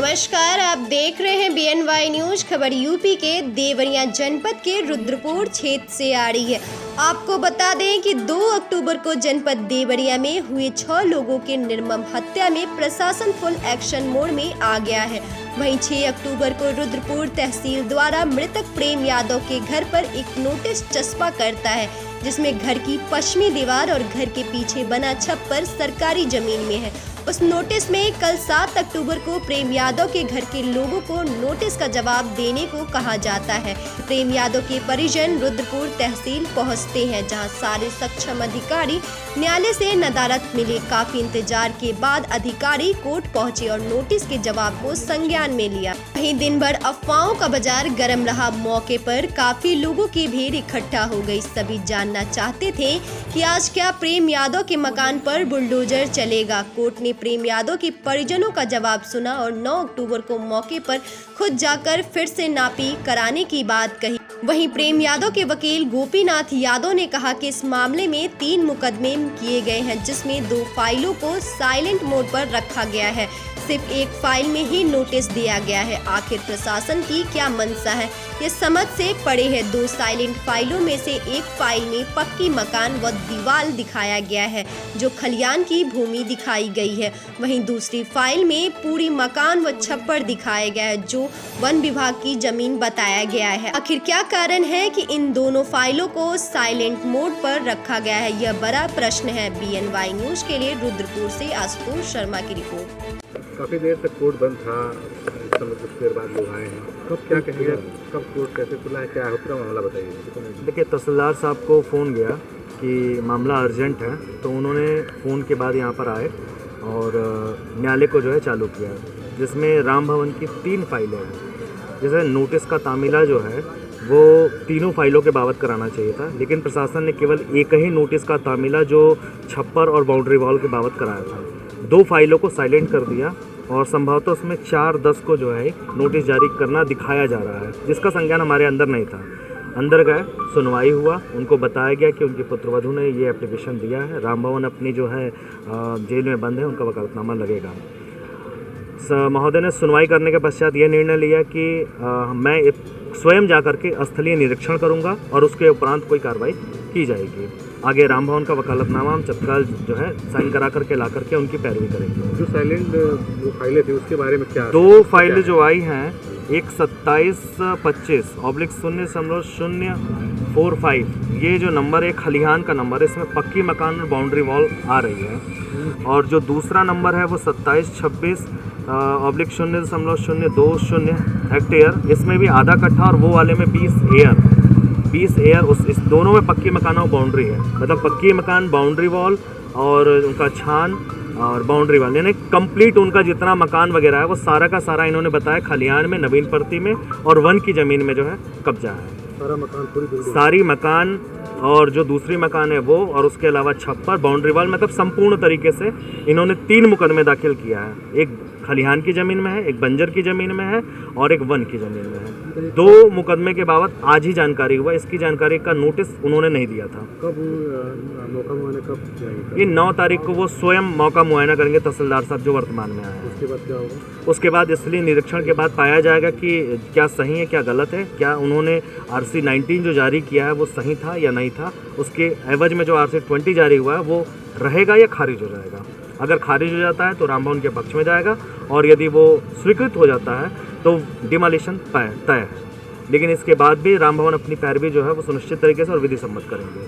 नमस्कार, आप देख रहे हैं BNY न्यूज। खबर यूपी के देवरिया जनपद के रुद्रपुर क्षेत्र से आ रही है। आपको बता दें कि 2 अक्टूबर को जनपद देवरिया में हुए 6 लोगों के निर्मम हत्या में प्रशासन फुल एक्शन मोड में आ गया है। वहीं 6 अक्टूबर को रुद्रपुर तहसील द्वारा मृतक प्रेम यादव के घर पर एक नोटिस चस्पा करता है, जिसमें घर की पश्चिमी दीवार और घर के पीछे बना छप्पर सरकारी जमीन में है। उस नोटिस में कल 7 अक्टूबर को प्रेम यादव के घर के लोगों को नोटिस का जवाब देने को कहा जाता है। प्रेम यादव के परिजन रुद्रपुर तहसील पहुंचते हैं, जहां सारे सक्षम अधिकारी न्यायालय से नदारत मिले। काफी इंतजार के बाद अधिकारी कोर्ट पहुंचे और नोटिस के जवाब को संज्ञान में लिया। वहीं दिन भर अफवाहों का बाजार गर्म रहा। मौके पर काफी लोगों की भीड़ इकट्ठा हो गई। सभी जानना चाहते थे कि आज क्या प्रेम यादव के मकान पर बुलडोजर चलेगा। कोर्ट ने प्रेम यादव के परिजनों का जवाब सुना और 9 अक्टूबर को मौके पर खुद जाकर फिर से नापी कराने की बात कही। वहीं प्रेम यादव के वकील गोपीनाथ यादव ने कहा कि इस मामले में 3 मुकदमे किए गए हैं, जिसमें 2 फाइलों को साइलेंट मोड पर रखा गया है। सिर्फ एक फाइल में ही नोटिस दिया गया है। आखिर प्रशासन की क्या मंशा है, ये समझ से परे है। 2 साइलेंट फाइलों में से एक फाइल में पक्की मकान व दीवार दिखाया गया है, जो खलियान की भूमि दिखाई गई है। वहीं दूसरी फाइल में पूरी मकान व छप्पर दिखाया गया है, जो वन विभाग की जमीन बताया गया है। आखिर क्या कारण है कि इन दोनों फाइलों को साइलेंट मोड पर रखा गया है, यह बड़ा प्रश्न है। BNY न्यूज के लिए रुद्रपुर से आशुतोष शर्मा की रिपोर्ट। काफ़ी देर तक कोर्ट बंद था, कुछ देर बाद लोग आए हैं, कब क्या कहेंगे, कब कोर्ट कैसे खुला है, क्या है पूरा मामला बताइए। देखिए, तहसीलदार साहब को फ़ोन गया कि मामला अर्जेंट है, तो उन्होंने फ़ोन के बाद यहाँ पर आए और न्यायालय को जो है चालू किया, जिसमें राम भवन की 3 फाइलें हैं। जैसे नोटिस का तामीला जो है वो तीनों फाइलों के बाबत कराना चाहिए था, लेकिन प्रशासन ने केवल एक ही नोटिस का तामीला जो छप्पर और बाउंड्री वॉल के बाबत कराया था। 2 फाइलों को साइलेंट कर दिया और संभवतः उसमें 4-10 को जो है नोटिस जारी करना दिखाया जा रहा है, जिसका संज्ञान हमारे अंदर नहीं था। अंदर गए, सुनवाई हुआ, उनको बताया गया कि उनके पुत्रवधू ने ये एप्लीकेशन दिया है, राम भवन अपनी जो है जेल में बंद है, उनका वकालतनामा लगेगा। महोदय ने सुनवाई करने के पश्चात ये निर्णय लिया कि मैं स्वयं जाकर के स्थलीय निरीक्षण करूंगा और उसके उपरांत कोई कार्रवाई की जाएगी। आगे राम भवन का वकालतनामा हम तत्काल जो है साइन करा करके ला करके उनकी पैरवी करेंगे। जो साइलेंट जो फाइलें थी उसके बारे में क्या? 2 फाइलें जो आई हैं, एक 2725/0.045, ये जो नंबर है खलिहान का नंबर है, इसमें पक्की मकान और बाउंड्री वॉल आ रही है। और जो दूसरा नंबर है वो 2726/0.020 हेक्टेयर, इसमें भी आधा कट्ठा और वो वाले में 20 एयर इस दोनों में पक्की मकान और बाउंड्री है। मतलब पक्की मकान, बाउंड्री वॉल और उनका छान और बाउंड्री वॉल, यानी कंप्लीट उनका जितना मकान वगैरह है वो सारा का सारा इन्होंने बताया खलियान में, नवीन परती में और वन की ज़मीन में जो है कब्जा है। सारा मकान, सारी मकान और जो दूसरी मकान है वो, और उसके अलावा छप्पर, बाउंड्री वॉल, मतलब संपूर्ण तरीके से इन्होंने 3 मुकदमे दाखिल किया है। एक खलिहान की ज़मीन में है, एक बंजर की ज़मीन में है और एक वन की ज़मीन में है। 2 मुकदमे के बाबत आज ही जानकारी हुआ। इसकी जानकारी का नोटिस उन्होंने नहीं दिया था। कब मौका मुआयना कब जाएगा? ये 9 तारीख को वो स्वयं मौका मुआयना करेंगे, तहसीलदार साहब जो वर्तमान में आए हैं। उसके बाद क्या होगा? उसके बाद इसलिए निरीक्षण के बाद पाया जाएगा कि क्या सही है, क्या गलत है, क्या उन्होंने RC 19 जो जारी किया है वो सही था या नहीं था। उसके एवज में जो RC 20 जारी हुआ है वो रहेगा या खारिज हो जाएगा। अगर खारिज हो जाता है तो राम भवन के पक्ष में जाएगा, और यदि वो स्वीकृत हो जाता है तो डिमोलिशन तय है। लेकिन इसके बाद भी राम भवन अपनी पैरवी जो है वो सुनिश्चित तरीके से और विधि सम्मत करेंगे।